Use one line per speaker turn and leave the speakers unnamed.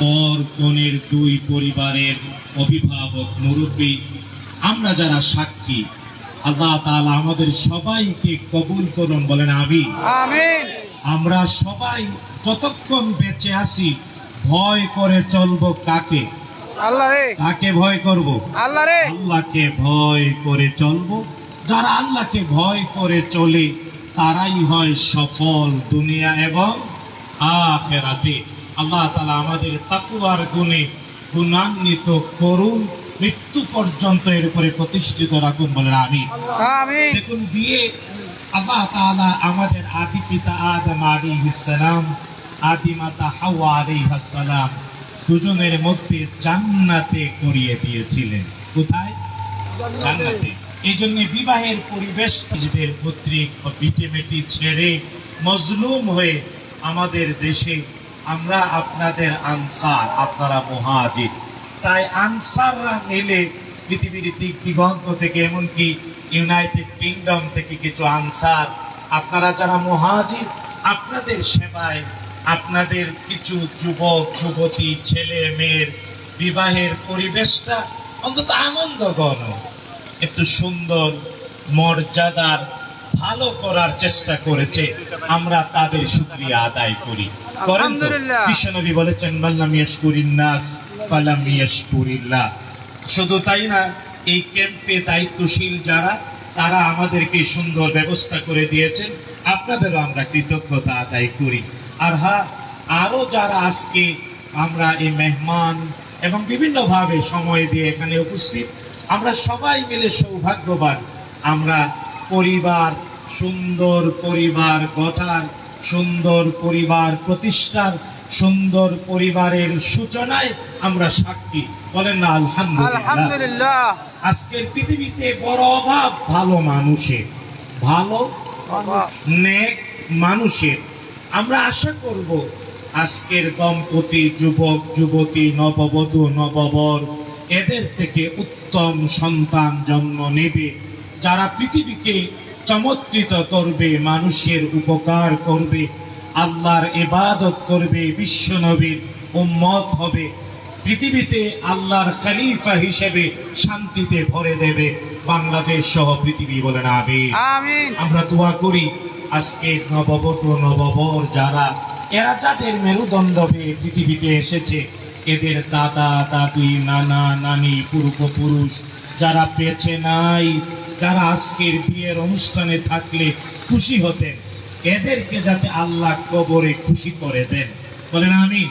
বর কনের দুই পরিবারের অভিভাবক মুরব্বী, আমরা যারা সাক্ষী, আল্লাহ তাআলা আমাদের সবাইকে কবুল করুন, বলেন আমিন।
আমিন।
আমরা সবাই যতক্ষণ বেঁচে আছি ভয় করে চলবো কাকে?
আল্লাহ রে।
কাকে ভয় করব?
আল্লাহ রে।
আল্লাহকে ভয় করে চলবো। যারা আল্লাহকে ভয় করে চলে তারাই হয় সফল দুনিয়া এবং আখিরাতে। আল্লাহ তাআলা আমাদের তাকওয়ার গুণে গুণান্বিত করুন, মৃত্যু পর্যন্ত এর উপরে প্রতিষ্ঠিত রাখুন, বলেন আমিন।
আমিন।
দেখুন, বিয়ে আল্লাহ তাআলা আমাদের আদি পিতা আদম আলাইহিস সালাম, আদি মাতা হাওয়া আলাইহাস সালাম দুজনের মধ্যে জান্নাতে করিয়ে দিয়েছিলেন। কোথায়? জান্নাতে। এই জন্য বিবাহের পরিবেশ নিজেদের পৈতৃক ভিটেমেটি ছেড়ে মজলুম হয়ে আমাদের দেশে আমরা আপনাদের আনসার, আপনারা মুহাজির। তাই আনসাররা মিলে পৃথিবীর দিক দিগন্ত থেকে, এমনকি ইউনাইটেড কিংডম থেকে কিছু আনসার, আপনারা যারা মুহাজির, আপনাদের সেবায় আপনাদের কিছু যুবক যুবতী ছেলে মেয়ের বিবাহের পরিবেশটা অন্তত আনন্দঘন, একটু সুন্দর, মর্যাদার, ভালো করার চেষ্টা করেছে। আমরা তাদের শুকরিয়া আদায় করি। করেন তো? বিশ্বনবী বলেছেন, মাল্লাম ইয়াশকুরিন নাস ফালাম ইয়াশকুরিল্লাহ। শুধু তাই না, এই ক্যাম্পে দায়িত্বশীল যারা, তারা আমাদেরকে সুন্দর ব্যবস্থা করে দিয়েছেন, আপনাদেরও আমরা কৃতজ্ঞতা আদায় করি। আর হ্যাঁ, আরো যারা আজকে আমরা এই মেহমান এবং বিভিন্নভাবে সময় দিয়ে এখানে উপস্থিত, আমরা সবাই মিলে সৌভাগ্যবান। আমরা পরিবার, সুন্দর পরিবার গঠার, সুন্দর পরিবার প্রতিষ্ঠার, সুন্দর পরিবারের সূচনায় আমরা সাক্ষী, বলেন না আলহামদুলিল্লাহ। আজকের পৃথিবীতে বড় অভাব ভালো মানুষের, ভালো নেক মানুষের। আমরা আশা করব আজকের দম্পতি, যুবক যুবতী, নববধূ নববর, এদের থেকে উত্তম সন্তান জন্ম নেবে, যারা পৃথিবীকে চমৎকৃত করবে, মানুষের উপকার করবে, আল্লাহর ইবাদত করবে, বিশ্বনবীর উম্মত হবে, পৃথিবীতে আল্লাহর খলিফা হিসেবে শান্তিতে ভরে দেবে বাংলাদেশ সহ পৃথিবী, বলেন আমিন। আমরা দোয়া করি আজকে নববধূ নববর যারা, এরা যাদের মেরুদণ্ড হয়ে পৃথিবীতে এসেছে, এদের দাদা দাদি, নানা নানি, পূর্বপুরুষ যারা বেঁচে নাই, যারা আজকের বিয়ের অনুষ্ঠানে থাকলে খুশি হতেন, এদেরকে যাতে আল্লাহ কবরে খুশি করে দেন, বলেন আমিন।